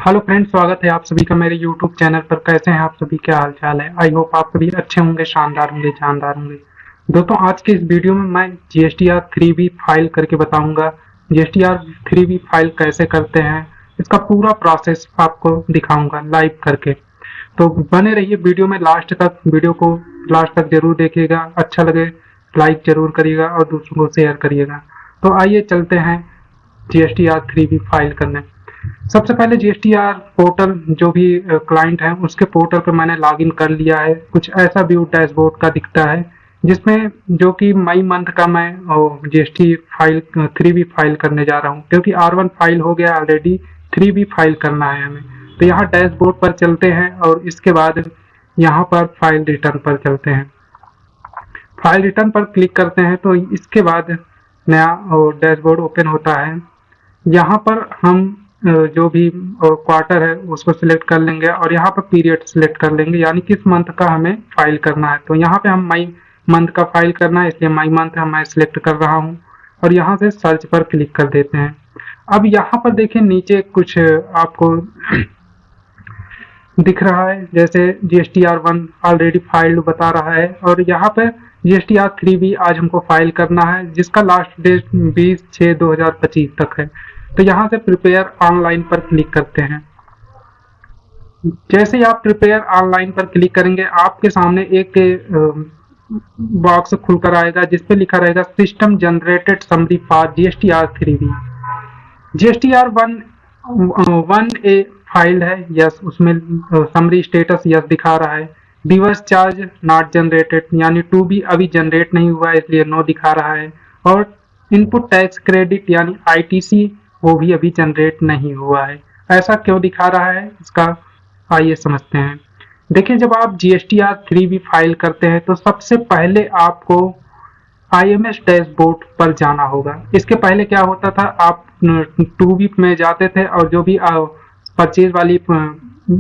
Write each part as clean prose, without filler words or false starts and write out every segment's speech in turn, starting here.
Hello friends, स्वागत है आप सभी का मेरे यूट्यूब चैनल पर। कैसे हैं आप सभी, क्या हाल चाल है? आई होप आप सभी अच्छे होंगे, शानदार होंगे, जानदार होंगे। दोस्तों, आज के इस वीडियो में मैं GSTR 3B फाइल करके बताऊंगा। GSTR 3B फाइल कैसे करते हैं, इसका पूरा प्रोसेस आपको दिखाऊंगा लाइव करके। तो बने रहिए वीडियो में लास्ट तक। वीडियो को लास्ट तक जरूर देखिएगा, अच्छा लगे लाइक जरूर करिएगा और दूसरों को शेयर करिएगा। तो आइए चलते हैं GSTR 3B फाइल करने। सबसे पहले GSTR पोर्टल जो भी क्लाइंट है उसके पोर्टल पर मैंने लॉगिन कर लिया है। कुछ ऐसा व्यू डैशबोर्ड का दिखता है जिसमें जो कि मई मंथ का मैं GST फाइल 3B फाइल करने जा रहा हूँ, क्योंकि R1 फाइल हो गया ऑलरेडी, 3B फाइल करना है हमें। तो यहाँ डैशबोर्ड पर चलते हैं और इसके बाद यहाँ पर फाइल रिटर्न पर चलते हैं। फाइल रिटर्न पर क्लिक करते हैं तो इसके बाद नया डैशबोर्ड ओपन होता है। यहाँ पर हम जो भी क्वार्टर है उसको सिलेक्ट कर लेंगे और यहाँ पर पीरियड सिलेक्ट कर लेंगे, यानी किस मंथ का हमें फाइल करना है। तो यहाँ पे हम मई मंथ का फाइल करना है, इसलिए मई मंथ मैं सिलेक्ट कर रहा हूँ और यहाँ से सर्च पर क्लिक कर देते हैं। अब यहाँ पर देखिए नीचे कुछ आपको दिख रहा है, जैसे GSTR1 ऑलरेडी फाइल्ड बता रहा है और यहाँ पे GSTR 3B आज हमको फाइल करना है, जिसका लास्ट डेट 20/6/2025 तक है। तो यहाँ से प्रिपेयर ऑनलाइन पर क्लिक करते हैं। जैसे ही आप प्रिपेयर ऑनलाइन पर क्लिक करेंगे आपके सामने एक बॉक्स खुलकर आएगा जिसपे लिखा रहेगा system generated summary for GSTR 3B। GSTR 1A file है, यस, उसमें समरी स्टेटस यस दिखा रहा है। डिवर्स चार्ज नॉट जनरेटेड, यानी 2B अभी जनरेट नहीं हुआ है इसलिए नो दिखा रहा है। और इनपुट टैक्स क्रेडिट यानी ITC वो भी अभी जनरेट नहीं हुआ है। ऐसा क्यों दिखा रहा है, इसका आइए समझते हैं। देखिए, जब आप GSTR 3B फाइल करते हैं तो सबसे पहले आपको IMS डैशबोर्ड पर जाना होगा। इसके पहले क्या होता था, आप 2B में जाते थे और जो भी परचेज वाली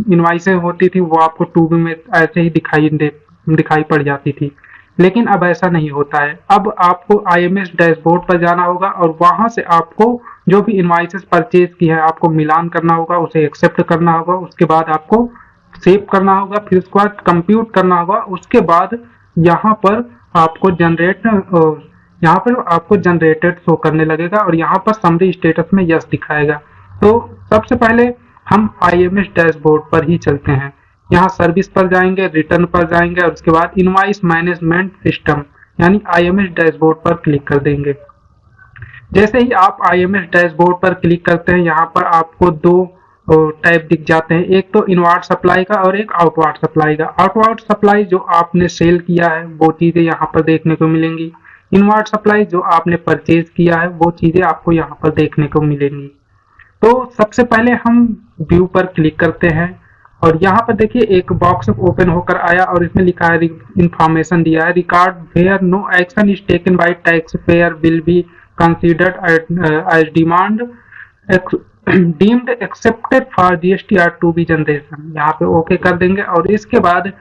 इनवाइसें होती थी वो आपको 2B में ऐसे ही दिखाई पड़ जाती थी। लेकिन अब ऐसा नहीं होता है। अब आपको IMS डैशबोर्ड पर जाना होगा और वहां से आपको जो भी इनवाइसेस परचेज की है आपको मिलान करना होगा, उसे एक्सेप्ट करना होगा, उसके बाद आपको सेव करना होगा, फिर उसके बाद कंप्यूट करना होगा। उसके बाद यहाँ पर आपको जनरेटेड शो करने लगेगा और यहाँ पर समरी स्टेटस में यस दिखाएगा। तो सबसे पहले हम IMS डैशबोर्ड पर ही चलते हैं। यहाँ सर्विस पर जाएंगे, रिटर्न पर जाएंगे और उसके बाद इनवाइस मैनेजमेंट सिस्टम यानी IMS डैशबोर्ड पर क्लिक कर देंगे। जैसे ही आप IMS डैशबोर्ड पर क्लिक करते हैं यहाँ पर आपको दो टाइप दिख जाते हैं, एक तो इनवार्ड सप्लाई का और एक आउटवार्ड सप्लाई का। आउटवार्ड सप्लाई जो आपने सेल किया है वो चीजें यहाँ पर देखने को मिलेंगी। इनवार्ड सप्लाई जो आपने परचेज किया है वो चीजें आपको यहाँ पर देखने को मिलेंगी। तो सबसे पहले हम व्यू पर क्लिक करते हैं और यहाँ पर देखिए एक बॉक्स ओपन होकर आया और इसमें लिखा है, इंफॉर्मेशन दिया है, record where no action is taken by taxpayer will be considered as demand deemed accepted for GSTR 2B generation. यहाँ पे ओके कर देंगे और इसके बाद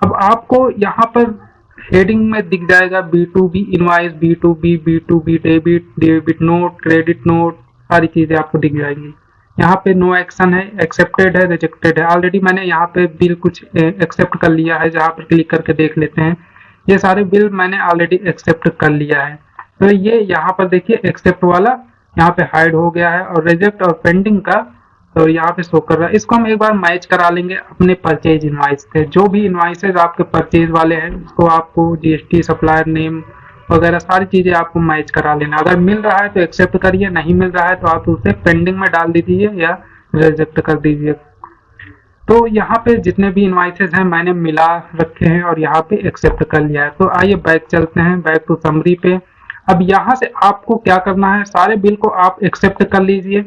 अब आपको यहाँ पर हेडिंग में दिख जाएगा B2B invoice, B2B debit, debit note, credit note, सारी चीजें आपको दिख जाएंगी। यहाँ पे नो एक्शन है, एक्सेप्टेड है, रिजेक्टेड है। ऑलरेडी मैंने यहाँ पे बिल कुछ एक्सेप्ट कर लिया है, जहाँ पर क्लिक करके देख लेते हैं। ये सारे बिल मैंने ऑलरेडी एक्सेप्ट कर लिया है। तो ये यहाँ पर देखिए एक्सेप्ट वाला यहाँ पे हाइड हो गया है और रिजेक्ट और पेंडिंग का तो यहाँ पे शो कर रहा है। इसको हम एक बार मैच करा लेंगे अपने परचेज इनवाइस से। जो भी इनवाइसेज आपके परचेज वाले हैं उसको आपको GST सप्लायर नेम वगैरह सारी चीजें आपको मैच करा लेना। अगर मिल रहा है तो एक्सेप्ट करिए, नहीं मिल रहा है तो आप उसे पेंडिंग में डाल दीजिए या रिजेक्ट कर दीजिए। तो यहाँ पे जितने भी इनवाइसेज हैं मैंने मिला रखे हैं और यहाँ पे एक्सेप्ट कर लिया है। तो आइए बैक चलते हैं, बैक टू समरी पे। अब यहाँ से आपको क्या करना है, सारे बिल को आप एक्सेप्ट कर लीजिए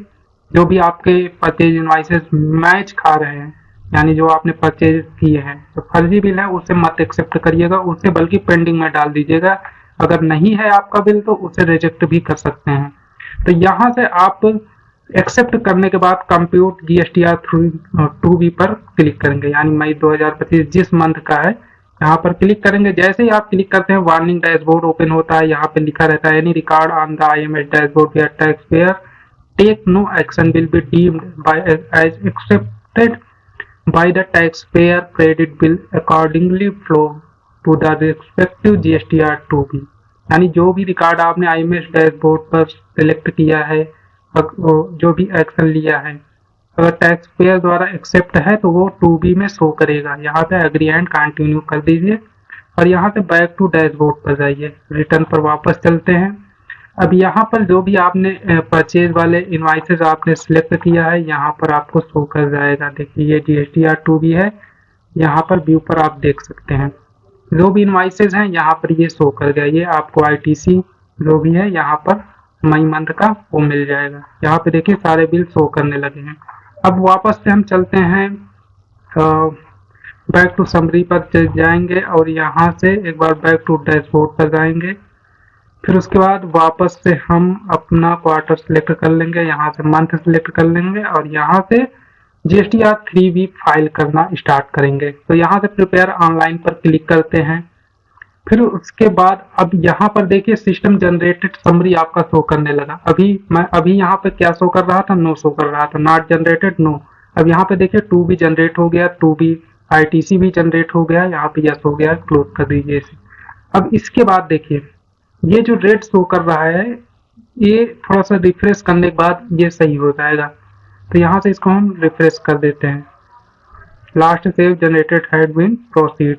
जो भी आपके परचेज इनवाइसेस मैच खा रहे हैं, यानी जो आपने परचेज किए हैं। तो फर्जी बिल है उसे मत एक्सेप्ट करिएगा, उसे बल्कि पेंडिंग में डाल दीजिएगा। अगर नहीं है आपका बिल तो उसे रिजेक्ट भी कर सकते हैं। तो यहाँ से आप एक्सेप्ट करने के बाद कंप्यूट GSTR 2B पर क्लिक करेंगे, यानी मई 2025 जिस मंथ का है यहाँ पर क्लिक करेंगे। जैसे ही आप क्लिक करते हैं वार्निंग डैशबोर्ड ओपन होता है। यहाँ पे लिखा रहता है any record on the IMS dashboard where taxpayer take no action will be deemed by as accepted by the taxpayer credit bill accordingly flow to the respective GSTR to be। यानी जो भी record आपने IMS dashboard पर select किया है, जो भी action लिया है, अगर टैक्स पेयर द्वारा एक्सेप्ट है तो वो टू बी में शो करेगा। यहाँ पे एग्री एंड कंटिन्यू कर दीजिए और यहाँ से बैक टू डैशबोर्ड पर जाइए, रिटर्न पर वापस चलते हैं। अब यहाँ पर जो भी आपने परचेज वाले इनवाइसेस आपने सिलेक्ट किया है यहाँ पर आपको शो कर जाएगा। देखिए ये GSTR2B है, यहाँ पर व्यू पर आप देख सकते हैं जो भी इनवाइसेस हैं यहाँ पर ये शो कर गया। ये आपको ITC जो भी है यहाँ पर मई मंथ का वो मिल जाएगा। यहाँ पे देखिए सारे बिल शो करने लगे हैं। अब वापस से हम चलते हैं बैक टू समरी पर जाएंगे और यहाँ से एक बार बैक टू डैशबोर्ड पर जाएंगे। फिर उसके बाद वापस से हम अपना क्वार्टर सिलेक्ट कर लेंगे, यहाँ से मंथ सिलेक्ट कर लेंगे और यहाँ से GSTR3B फाइल करना स्टार्ट करेंगे। तो यहाँ से प्रिपेयर ऑनलाइन पर क्लिक करते हैं। फिर उसके बाद अब यहाँ पर देखिए सिस्टम जनरेटेड समरी आपका शो करने लगा। अभी यहाँ पे क्या शो कर रहा था, नो शो कर रहा था, नॉट जनरेटेड नो। अब यहाँ पे देखिए 2B जनरेट हो गया, 2B ITC भी जनरेट हो गया, यहाँ पे यस हो गया, क्लोज कर दीजिए इसे। अब इसके बाद देखिए ये जो रेड शो कर रहा है ये थोड़ा सा रिफ्रेश करने के बाद ये सही हो जाएगा। तो यहाँ से इसको हम रिफ्रेश कर देते हैं। Last save generated had been proceed.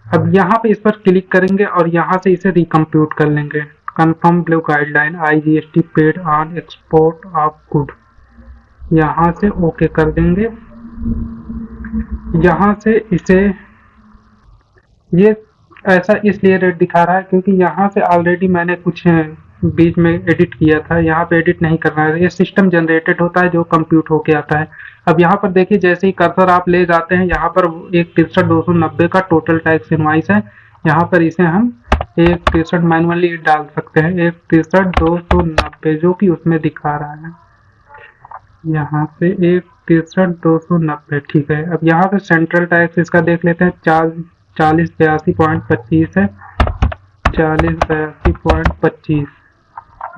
अब यहाँ पे इस पर क्लिक करेंगे और यहाँ से इसे रिकम्प्यूट कर लेंगे। Confirm blue guideline IGST paid on export of good, यहाँ से ओके कर देंगे। यहाँ से इसे ये ऐसा इसलिए रेट दिखा रहा है क्योंकि यहाँ से ऑलरेडी मैंने कुछ बीच में एडिट किया था, यहाँ पे एडिट नहीं करना है। ये सिस्टम जनरेटेड होता है जो कंप्यूट होके आता है। अब यहाँ पर देखिए जैसे ही कर्सर आप ले जाते हैं यहाँ पर 163,290 का टोटल टैक्स इनवाइस है। यहाँ पर इसे हम 163 मैनुअली डाल सकते हैं, 163,290 जो कि उसमें दिखा रहा है। यहाँ से 163,290 ठीक है। अब यहाँ पे सेंट्रल टैक्स इसका देख लेते हैं, 4082.25 है, 4082.25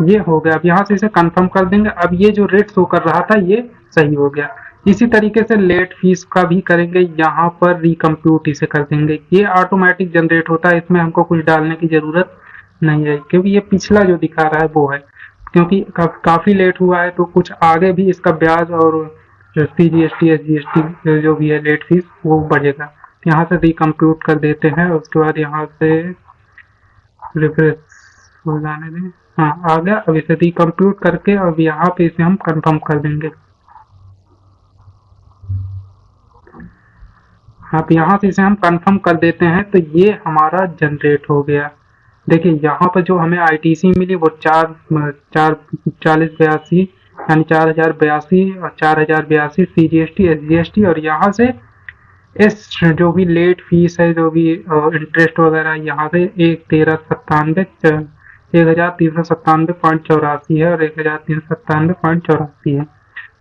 ये हो गया। अब यहाँ से इसे कंफर्म कर देंगे। अब ये जो रेट शो कर रहा था ये सही हो गया। इसी तरीके से लेट फीस का भी करेंगे, यहाँ पर रिकम्प्यूट इसे कर देंगे। ये ऑटोमेटिक जनरेट होता है, इसमें हमको कुछ डालने की जरूरत नहीं है क्योंकि ये पिछला जो दिखा रहा है वो है। क्योंकि काफी लेट हुआ है तो कुछ आगे भी इसका ब्याज और CGST SGST जो भी है लेट फीस वो बढ़ेगा। यहाँ से रिकम्प्यूट कर देते हैं। उसके बाद यहाँ से रिफ्रेश हो जाने दें, हाँ आ गया। अब इसे रिकम्प्यूट करके अब यहाँ पे इसे हम कंफर्म कर देंगे। अब यहाँ से इसे हम कंफर्म कर देते हैं तो ये हमारा जनरेट हो गया। देखिए यहाँ पर जो हमें ITC मिली वो 4082 यानी 4082 और 4082 CGST SGST और यहाँ से इस जो भी लेट फीस है जो भी इंटरेस्ट वगैरह यहाँ से 1397.84 है और 1397.84 है।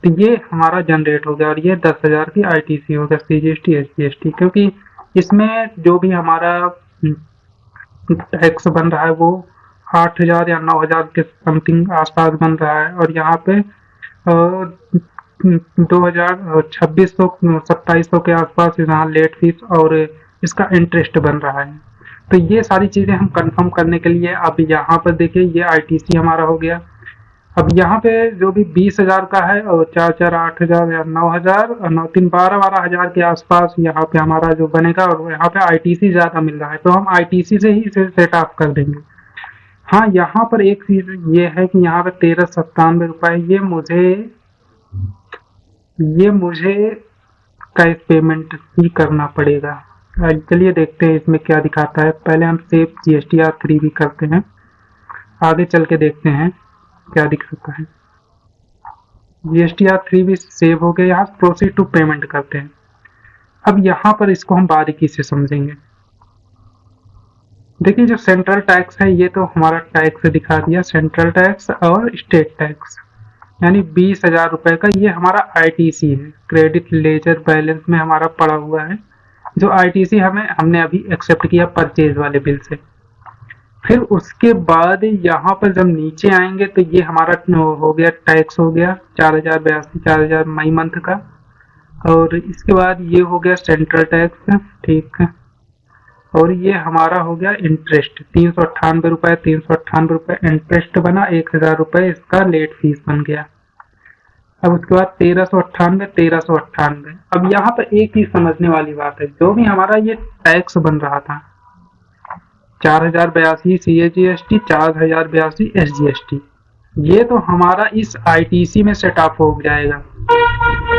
तो ये हमारा जनरेट हो गया और ये 10,000 की ITC हो गया CGST SGST। क्योंकि इसमें जो भी हमारा टैक्स बन रहा है वो 8,000 या 9,000 के समथिंग आसपास बन रहा है और यहाँ पे 2,2600-2700 के आसपास यहाँ लेट फीस और इसका इंटरेस्ट बन रहा है। तो ये सारी चीजें हम कंफर्म करने के लिए अब यहाँ पर देखिए ये ITC हमारा हो गया। अब यहाँ पे जो भी 20,000 का है और 4,4 8,000 या 9,000 और 9,3 12,000 के आसपास यहाँ पे हमारा जो बनेगा और यहाँ पे ITC ज्यादा मिल रहा है तो हम ITC से ही इसे सेट ऑफ कर देंगे। हाँ यहाँ पर एक चीज ये है कि यहाँ पे 1397 रुपए ये मुझे कैश पेमेंट ही करना पड़ेगा। चलिए देखते हैं इसमें क्या दिखाता है। पहले हम सेव GSTR3B करते हैं, आगे चल के देखते हैं क्या दिखाता है। GSTR3B सेव हो गया। यहाँ प्रोसीड टू पेमेंट करते हैं। अब यहाँ पर इसको हम बारीकी से समझेंगे। देखिए जो सेंट्रल टैक्स है ये तो हमारा टैक्स दिखा दिया, सेंट्रल टैक्स और स्टेट टैक्स यानी 20,000 रुपए का ये हमारा ITC है, क्रेडिट लेजर बैलेंस में हमारा पड़ा हुआ है जो ITC हमने अभी एक्सेप्ट किया परचेज वाले बिल से। फिर उसके बाद यहाँ पर जब नीचे आएंगे तो ये हमारा हो गया टैक्स, हो गया 4082, 4000 मई मंथ का। और इसके बाद ये हो गया सेंट्रल टैक्स, ठीक है। और ये हमारा हो गया इंटरेस्ट, 398 रुपए, 398 रुपए इंटरेस्ट बना, 1000 रुपए इसका लेट फीस बन गया। अब उसके बाद 1398, 1398। अब यहाँ पर एक चीज समझने वाली बात है, जो भी हमारा ये टैक्स बन रहा था 4082 CAGST, 4082 SGST, ये तो हमारा इस ITC में सेट अप हो जाएगा,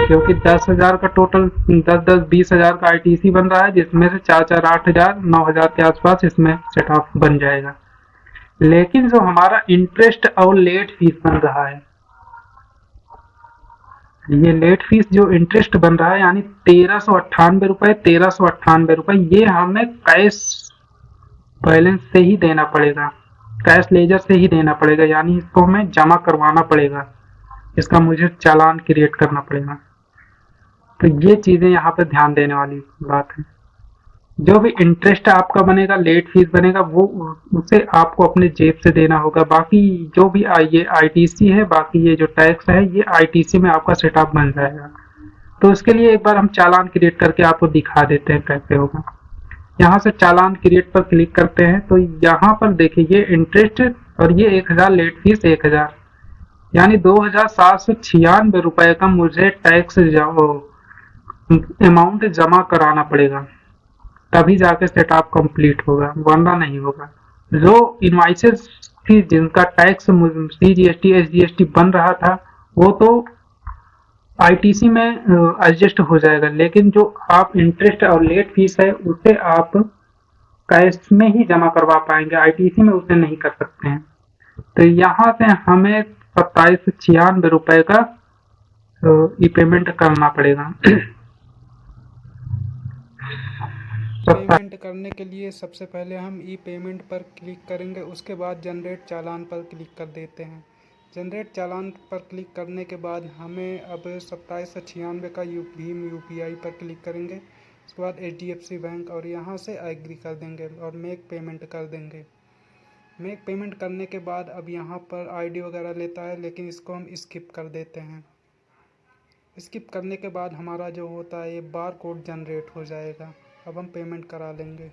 क्योंकि 10,000 का टोटल 10-10 20,000 का ITC बन रहा है, जिसमें से 4-4 8,000 9,000 के आसपास इसमें सेट अप बन जाएगा। लेकिन जो हमारा इंटरेस्ट और लेट फीस बन रहा है, ये लेट फीस जो इंटरेस्ट बन रहा है यानी 1398 रुपए, 1398 रुपए, ये हमें कैश बैलेंस से ही देना पड़ेगा, कैश लेजर से ही देना पड़ेगा, यानी इसको हमें जमा करवाना पड़ेगा, इसका मुझे चालान क्रिएट करना पड़ेगा। तो ये चीजें यहाँ पे ध्यान देने वाली बात है। जो भी इंटरेस्ट आपका बनेगा, लेट फीस बनेगा, वो उसे आपको अपने जेब से देना होगा। बाकी जो भी ये ITC है, बाकी ये जो टैक्स है, ये ITC में आपका सेटअप बन जाएगा। तो उसके लिए एक बार हम चालान क्रिएट करके आपको दिखा देते हैं कैसे होगा। यहाँ से चालान क्रिएट पर क्लिक करते हैं तो यहाँ पर देखिए ये इंटरेस्ट और ये 1000 लेट फीस 1000, यानी 2796 रुपए का मुझे टैक्स अमाउंट जमा कराना पड़ेगा, तभी जाके सेटअप कंप्लीट होगा, वरना नहीं होगा। जो इनवाइसेस थी जिनका टैक्स CGST SGST बन रहा था, वो तो ITC में एडजस्ट हो जाएगा, लेकिन जो आप इंटरेस्ट और लेट फीस है उसे आप कैश में ही जमा करवा पाएंगे, ITC में उसे नहीं कर सकते हैं। तो यहाँ से हमें 2796 रुपए का ई पेमेंट करना पड़ेगा। पेमेंट करने के लिए सबसे पहले हम ई पेमेंट पर क्लिक करेंगे, उसके बाद जनरेट चालान पर क्लिक कर देते हैं। जनरेट चालान पर क्लिक करने के बाद हमें अब 2796 का भीम UPI पर क्लिक करेंगे, उसके बाद HDFC बैंक, और यहाँ से एग्री कर देंगे और मेक पेमेंट कर देंगे। मेक पेमेंट करने के बाद अब यहाँ पर ID वगैरह लेता है, लेकिन इसको हम स्किप कर देते हैं। स्किप करने के बाद हमारा जो होता है ये बार कोड जनरेट हो जाएगा। अब हम पेमेंट करा लेंगे।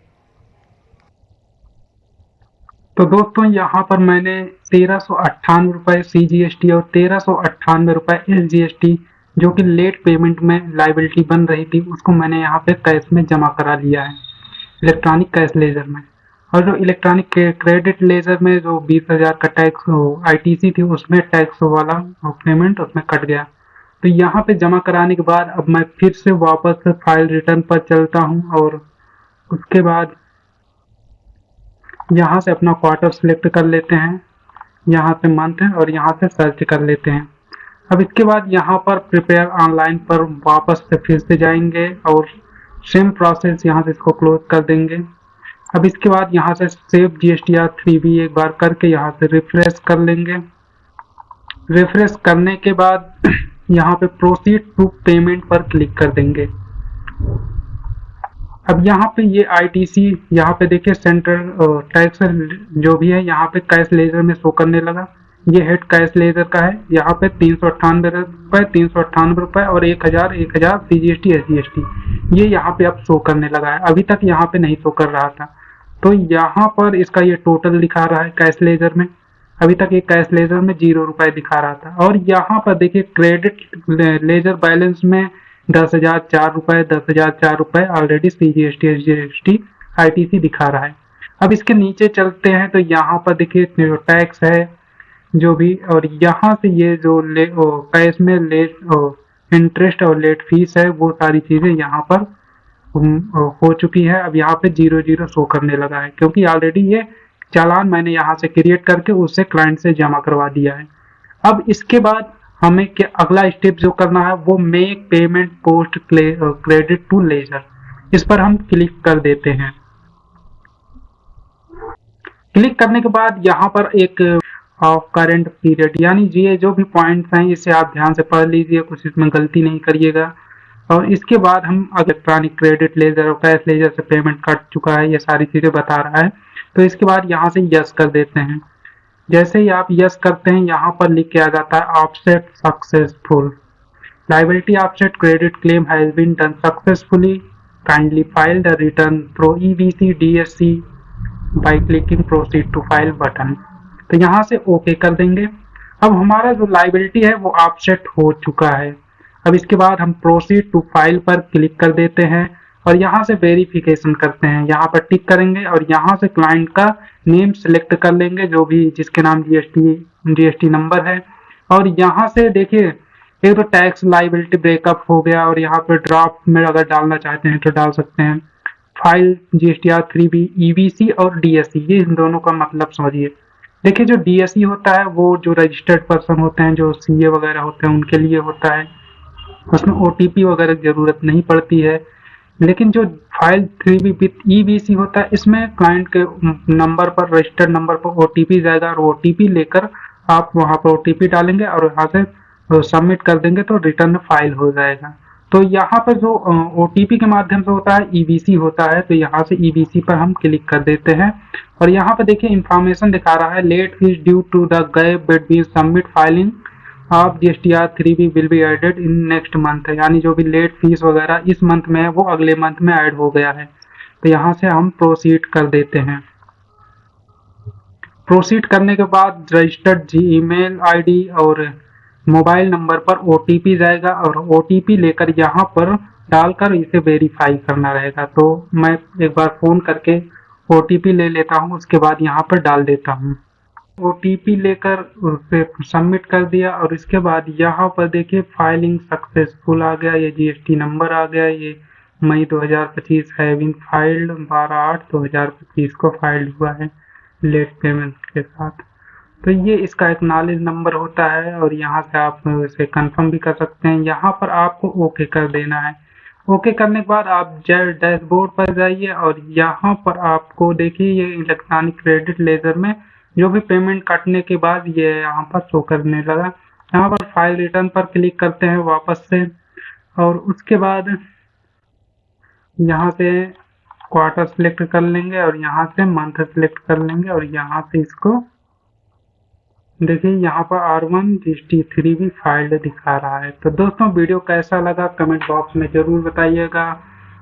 तो दोस्तों यहाँ पर मैंने 1398 रुपए CGST और 1398 रुपए SGST जो कि लेट पेमेंट में लाइबिलिटी बन रही थी, उसको मैंने यहाँ पे कैश में जमा करा लिया है, इलेक्ट्रॉनिक कैश लेजर में। और जो इलेक्ट्रॉनिक क्रेडिट लेजर में जो 20,000 का टैक्स ITC थी, उसमें टैक्स वाला पेमेंट उसमें कट गया। तो यहाँ पे जमा कराने के बाद अब मैं फिर से वापस फाइल रिटर्न पर चलता हूँ और उसके बाद यहाँ से अपना क्वार्टर सिलेक्ट कर लेते हैं, यहाँ से मंथ और यहाँ से सर्च कर लेते हैं। अब इसके बाद यहाँ पर प्रिपेयर ऑनलाइन पर वापस से फिर से जाएंगे और सेम प्रोसेस यहाँ से इसको क्लोज कर देंगे। अब इसके बाद यहाँ से सेव GSTR 3B एक बार करके यहाँ से रिफ्रेश कर लेंगे। रिफ्रेश करने के बाद यहाँ पे प्रोसीड टू पेमेंट पर क्लिक कर देंगे। अब यहाँ पे ये ITC यहाँ पे देखिए सेंट्रल टैक्स जो भी है यहाँ पे कैश लेजर में शो करने लगा। ये हेड कैश लेजर का है, यहाँ पे 398 रुपए, 398 रुपए और 1000 CGST SGST ये यहाँ पे अब शो करने लगा है। अभी तक यहाँ पे नहीं शो कर रहा था, तो यहाँ पर इसका ये टोटल दिखा रहा है कैश लेजर में। अभी तक ये कैश लेजर में 0 रुपए दिखा रहा था। और यहाँ पर देखिए क्रेडिट लेजर बैलेंस में 10,004 रुपए, 10,004 रुपए ऑलरेडी CGST SGST ITC दिखा रहा है। अब इसके नीचे चलते हैं तो यहाँ पर देखिए जो टैक्स है जो भी, और यहाँ से ये जो कैश में लेट इंटरेस्ट और लेट फीस है, वो सारी चीजें यहाँ पर हो चुकी है। अब यहाँ पे 0 शो करने लगा है, क्योंकि ऑलरेडी ये चालान मैंने यहाँ से क्रिएट करके उसे क्लाइंट से जमा करवा दिया है। अब इसके बाद हमें क्या अगला स्टेप जो करना है वो make payment post credit to ledger, इस पर हम क्लिक कर देते हैं। क्लिक करने के बाद यहाँ पर एक ऑफ करेंट पीरियड, यानी ये जो भी पॉइंट्स हैं इसे आप ध्यान से पढ़ लीजिए, कुछ इसमें गलती नहीं करिएगा। और इसके बाद हम इलेक्ट्रॉनिक क्रेडिट लेजर और कैश लेजर से पेमेंट कट चुका है, ये सारी चीज़ें बता रहा है। तो इसके बाद यहाँ से यस कर देते हैं। जैसे ही आप यस करते हैं यहाँ पर लिख के आ जाता है offset successful, liability offset credit claim has been done successfully, kindly file the return pro EBC DSC by clicking proceed to file button. तो यहाँ से ओके कर देंगे। अब हमारा जो लायबिलिटी है वो ऑफसेट हो चुका है। अब इसके बाद हम प्रोसीड टू फाइल पर क्लिक कर देते हैं और यहाँ से वेरिफिकेशन करते हैं। यहाँ पर टिक करेंगे और यहाँ से क्लाइंट का नेम सेलेक्ट कर लेंगे, जो भी जिसके नाम जीएसटी नंबर है। और यहाँ से देखिए एक तो टैक्स लायबिलिटी ब्रेकअप हो गया, और यहाँ पर ड्राफ्ट में अगर डालना चाहते हैं तो डाल सकते हैं। फाइल GSTR 3B EBC और DSC, ये इन दोनों का मतलब समझिए। देखिए जो DSC होता है वो जो रजिस्टर्ड पर्सन होते हैं, जो CA वगैरह होते हैं, उनके लिए होता है, उसमें OTP वगैरह की जरूरत नहीं पड़ती है। लेकिन जो फाइल 3B विथ EBC होता है, इसमें क्लाइंट के नंबर पर, रजिस्टर्ड नंबर पर OTP जाएगा और OTP लेकर आप वहाँ पर OTP डालेंगे और यहाँ से सबमिट कर देंगे तो रिटर्न फाइल हो जाएगा। तो यहाँ पर जो OTP के माध्यम से होता है EBC होता है, तो यहाँ से EBC पर हम क्लिक कर देते हैं और यहाँ पर देखिए इंफॉर्मेशन दिखा रहा है late fees due to the gap between submit filing of GSTR 3B will be added in next month, यानी जो भी लेट फीस वगैरह इस मंथ में है वो अगले मंथ में ऐड हो गया है। तो यहाँ से हम प्रोसीड कर देते हैं। प्रोसीड करने के बाद रजिस्टर्ड ईमेल ID और मोबाइल नंबर पर OTP जाएगा और OTP लेकर यहाँ पर डालकर इसे वेरीफाई करना रहेगा। तो मैं एक बार फ़ोन करके OTP ले लेता हूँ, उसके बाद यहाँ पर डाल देता हूँ। OTP लेकर उसे सबमिट कर दिया और इसके बाद यहाँ पर देखिए फाइलिंग सक्सेसफुल आ गया, ये GST नंबर आ गया, ये मई 2025 हैविंग फाइल्ड 12/8/2025 को फाइल्ड हुआ है लेट पेमेंट के साथ। तो ये इसका एक नॉलेज नंबर होता है और यहाँ से आप इसे कंफर्म भी कर सकते हैं। यहाँ पर आपको ओके कर देना है। ओके करने के बाद आप डैशबोर्ड पर जाइए और यहाँ पर आपको देखिए ये इलेक्ट्रॉनिक क्रेडिट लेजर में जो भी पेमेंट कटने के बाद ये यहाँ पर शो करने लगा। यहाँ पर फाइल रिटर्न पर क्लिक करते हैं वापस से और उसके बाद यहाँ से क्वार्टर सेलेक्ट कर लेंगे और यहाँ से मंथ सेलेक्ट कर लेंगे और यहाँ से इसको देखिए यहाँ पर R1 GST 3B फाइल्ड दिखा रहा है। तो दोस्तों वीडियो कैसा लगा कमेंट बॉक्स में ज़रूर बताइएगा।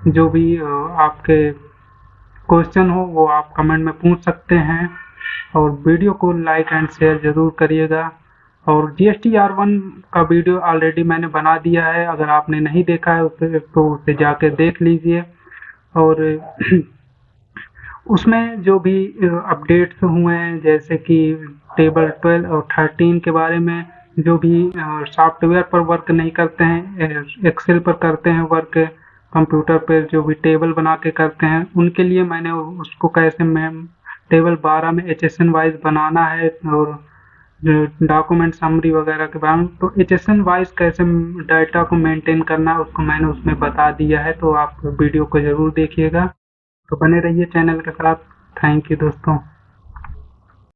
जो भी आपके क्वेश्चन हो वो आप कमेंट में पूछ सकते हैं और वीडियो को लाइक एंड शेयर ज़रूर करिएगा। और GST R1 का वीडियो ऑलरेडी मैंने बना दिया है, अगर आपने नहीं देखा है उसे तो उसे जाके देख लीजिए। और उसमें जो भी अपडेट्स हुए हैं जैसे कि टेबल 12 और 13 के बारे में, जो भी सॉफ्टवेयर पर वर्क नहीं करते हैं, एक्सेल पर करते हैं वर्क, कंप्यूटर पर जो भी टेबल बना के करते हैं, उनके लिए मैंने उसको कैसे टेबल 12 में HSN वाइज बनाना है और डॉक्यूमेंट समरी वगैरह के बारे में, तो HSN वाइज कैसे डाटा को मेंटेन करना है उसको मैंने उसमें बता दिया है। तो आप वीडियो को ज़रूर देखिएगा। तो बने रहिए चैनल के साथ। थैंक यू दोस्तों।